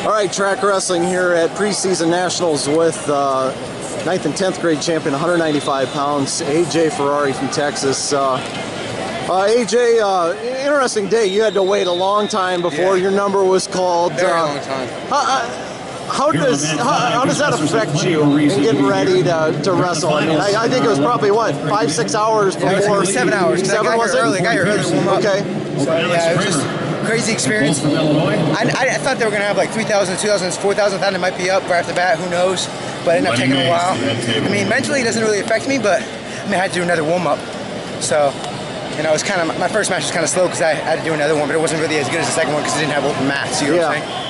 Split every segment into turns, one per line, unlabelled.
All right, track wrestling here at preseason nationals with 9th and 10th grade champion, 195 pounds, AJ Ferrari from Texas. AJ, interesting day. You had to wait a long time before your number was called.
Very long time.
How does that affect you in getting ready to wrestle? I mean, I think it was probably what, 5-6 hours before.
7 hours.
7 was it?
I got here early to warm up.
Okay.
So yeah, it was just crazy experience. I thought they were gonna have like 3,000, 2,000, 4,000. Thought it might be up right off the bat. Who knows? But it ended up taking a while. I mean, mentally it doesn't really affect me, but I mean, I had to do another warm up. So, you know, it was kind of my first match was kind of slow because I had to do another one, but it wasn't really as good as the second one because it didn't have open mats. You know what I'm saying?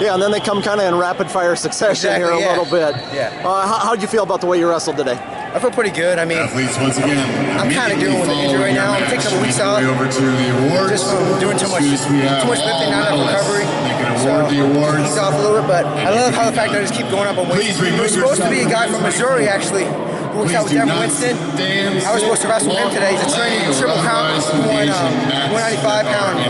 Yeah, and then they come kind of in rapid fire succession here a little bit.
Yeah.
How'd you feel about the way you wrestled today?
I feel pretty good. I mean,
once again,
I'm kind of dealing with the injury right now. I'm taking a couple weeks off. Just from doing too much lifting, not enough recovery. So eased off a little bit, but I love how the fact that I just keep going up on weight. There was supposed to be a guy from Missouri actually who works out with Devin Winston. I was supposed to wrestle him today. He's a training triple count, 195 pound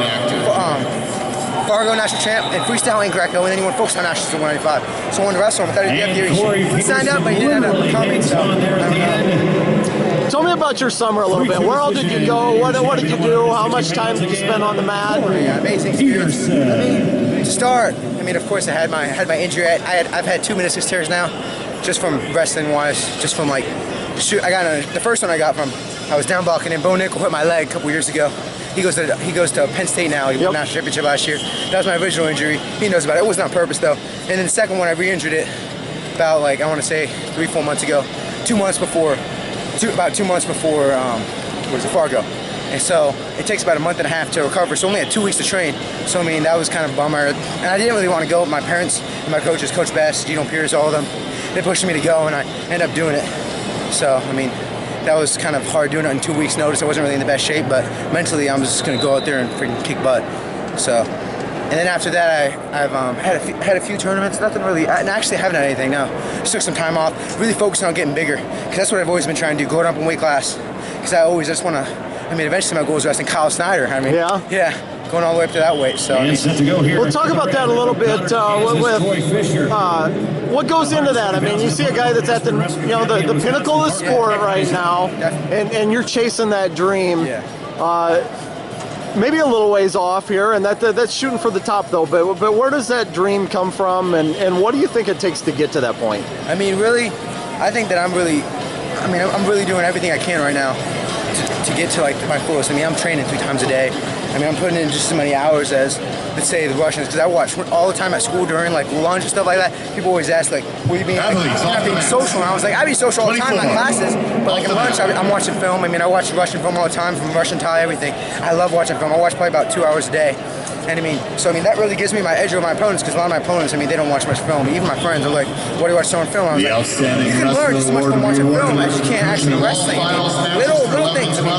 Fargo national champ and freestyle and Greco, and then he went focused on nationals to 195. So I wanted to wrestle him. I thought he'd be up here. He signed up, but he didn't end up coming. So I don't know.
Tell me about your summer a little bit. Where all did you go? What did you do? How much time did you spend on the mat?
Yeah, amazing experience. I mean, to start, I mean, of course, I had my injury. I've had 2 meniscus tears now, just from wrestling wise, just from like shoot. The first one I got from I was down blocking and Bo Nickel hit my leg a couple years ago. He goes to Penn State now. He won the national championship last year. That was my original injury. He knows about it. It wasn't on purpose though. And then the second one, I re-injured it about like I want to say 3-4 months ago. 2 months before, about 2 months before Fargo. And so it takes about a month and a half to recover. So I only had 2 weeks to train. So I mean that was kind of a bummer. And I didn't really want to go. My parents and my coaches, Coach Bass, Gino Pierce, all of them, they pushed me to go, and I ended up doing it. So I mean, that was kind of hard doing it in 2 weeks' notice. I wasn't really in the best shape, but mentally I'm just going to go out there and freaking kick butt. So, and then after that, I've had a few tournaments. Nothing really. I actually haven't had anything. No, just took some time off. Really focusing on getting bigger because that's what I've always been trying to do. Going up in weight class because I just want to. I mean, eventually my goal is wrestling Kyle Snyder. I mean, yeah. Going all the way up to that weight. So
we'll talk about that a little bit. What goes into that? I mean, you see a guy that's at the the pinnacle of the sport right now, and you're chasing that dream. Maybe a little ways off here, and that's shooting for the top though. But where does that dream come from, and what do you think it takes to get to that point?
I mean, really, I think that I'm really doing everything I can right now to get to like my fullest. I mean, I'm training 3 times a day. I mean, I'm putting in just as many hours as, let's say, the Russians, because I watch all the time at school during like lunch and stuff like that. People always ask like, "Will you be you're not being social?" And I was like, "I be social all the time in my classes, but like at lunch, I'm watching film. I mean, I watch Russian film all the time, from Russian Thai, everything. I love watching film. I watch probably about 2 hours a day." And I mean, that really gives me my edge over my opponents, because a lot of my opponents, I mean, they don't watch much film. Even my friends are like, "What do you watch so on film?" I was like, you can learn just as much from watching film as you can actually wrestling. I mean, little things. I mean,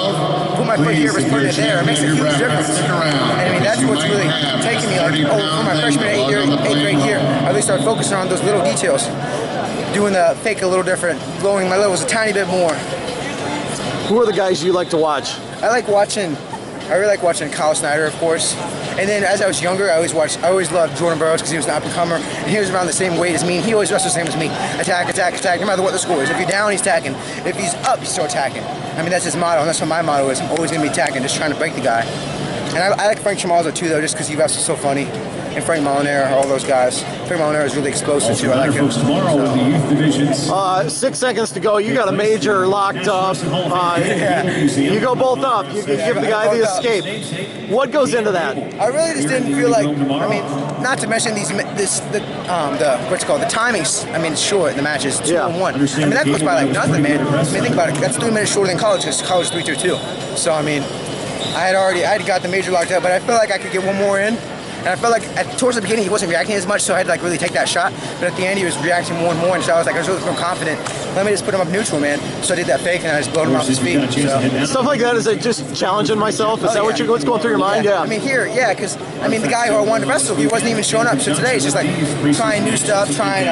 put my foot here versus putting it there, it makes a huge difference. And I mean, that's what's really taking me, like, for my freshman 8th grade year, I really started focusing on those little details. Doing the fake a little different, lowering my levels a tiny bit more.
Who are the guys you like to watch?
I really like watching Kyle Snyder, of course. And then as I was younger, I always loved Jordan Burroughs because he was an up-and-comer, and he was around the same weight as me, and he always wrestled the same as me. Attack, attack, attack, no matter what the score is. If you're down, he's attacking. If he's up, he's still attacking. I mean, that's his motto, and that's what my motto is. I'm always going to be attacking, just trying to break the guy. And I like Frank Chamazo too, though, just because he wrestles so funny. And Frank Molinaro, all those guys. Frank Molinaro is really explosive too. I like him.
Tomorrow with the youth divisions.
6 seconds to go. You got a major locked up. You go both up. You give the guy the escape. What goes into that?
I really just didn't feel like. I mean, not to mention the timings. I mean, it's short. The match is 2-1. I mean, that goes by like nothing, man. I mean, think about it. That's 3 minutes shorter than college, because college is 3-2. So I mean, I had got the major locked up, but I felt like I could get one more in. And I felt like towards the beginning he wasn't reacting as much, so I had to like really take that shot. But at the end he was reacting more and more, and so I was really feeling confident. Let me just put him up neutral, man. So I did that fake, and I just blowed him off his feet. So.
Stuff like that, is it just challenging myself? Is that what's going through your mind? Yeah.
I mean, because I mean, the guy who I wanted to wrestle, he wasn't even showing up. So today it's just like trying new stuff, trying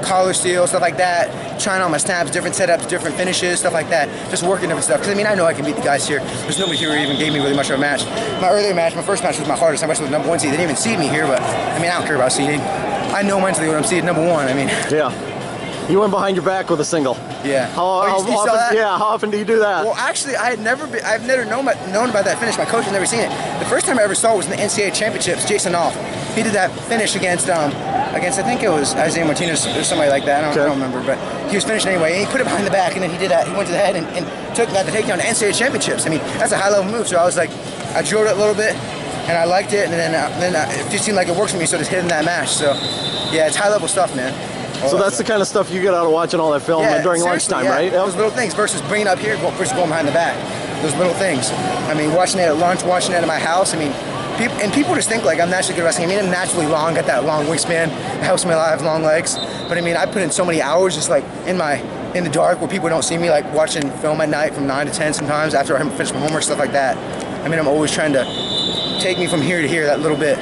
collar steal, stuff like that. trying on my snaps, different setups, different finishes, stuff like that. Just working different stuff. Because I mean, I know I can beat the guys here. There's nobody here who even gave me really much of a match. My earlier match, my first match was my hardest. I wrestled with #1 seed. They didn't even seed me here, but I mean, I don't care about seeding. I know mentally when I'm seeded #1. I mean,
yeah. You went behind your back with a single.
Yeah.
How
you saw
often?
that?
Yeah. How often do you do that?
Well, actually, I've never known about that finish. My coach has never seen it. The first time I ever saw it was in the NCAA championships. Jason Off, he did that finish against I think it was Isaiah Martinez or somebody like that. I don't remember, but he was finishing anyway. And he put it behind the back, and then he did that. He went to the head and got the takedown to NCAA championships. I mean, that's a high level move. So I was like, I drilled it a little bit, and I liked it, and then it just seemed like it works for me. So just hitting that match. So yeah, it's high level stuff, man.
So that's the kind of stuff you get out of watching all that film during lunchtime, right?
Those little things versus bringing it up here versus going behind the back. Those little things. I mean, watching it at lunch, watching it at my house. I mean, people just think like I'm naturally good at wrestling. I mean, I'm naturally long, got that long wingspan. It helps me a lot. I have long legs. But I mean, I put in so many hours just like in the dark where people don't see me, like watching film at night from 9 to 10 sometimes after I finish my homework, stuff like that. I mean, I'm always trying to take me from here to here that little bit.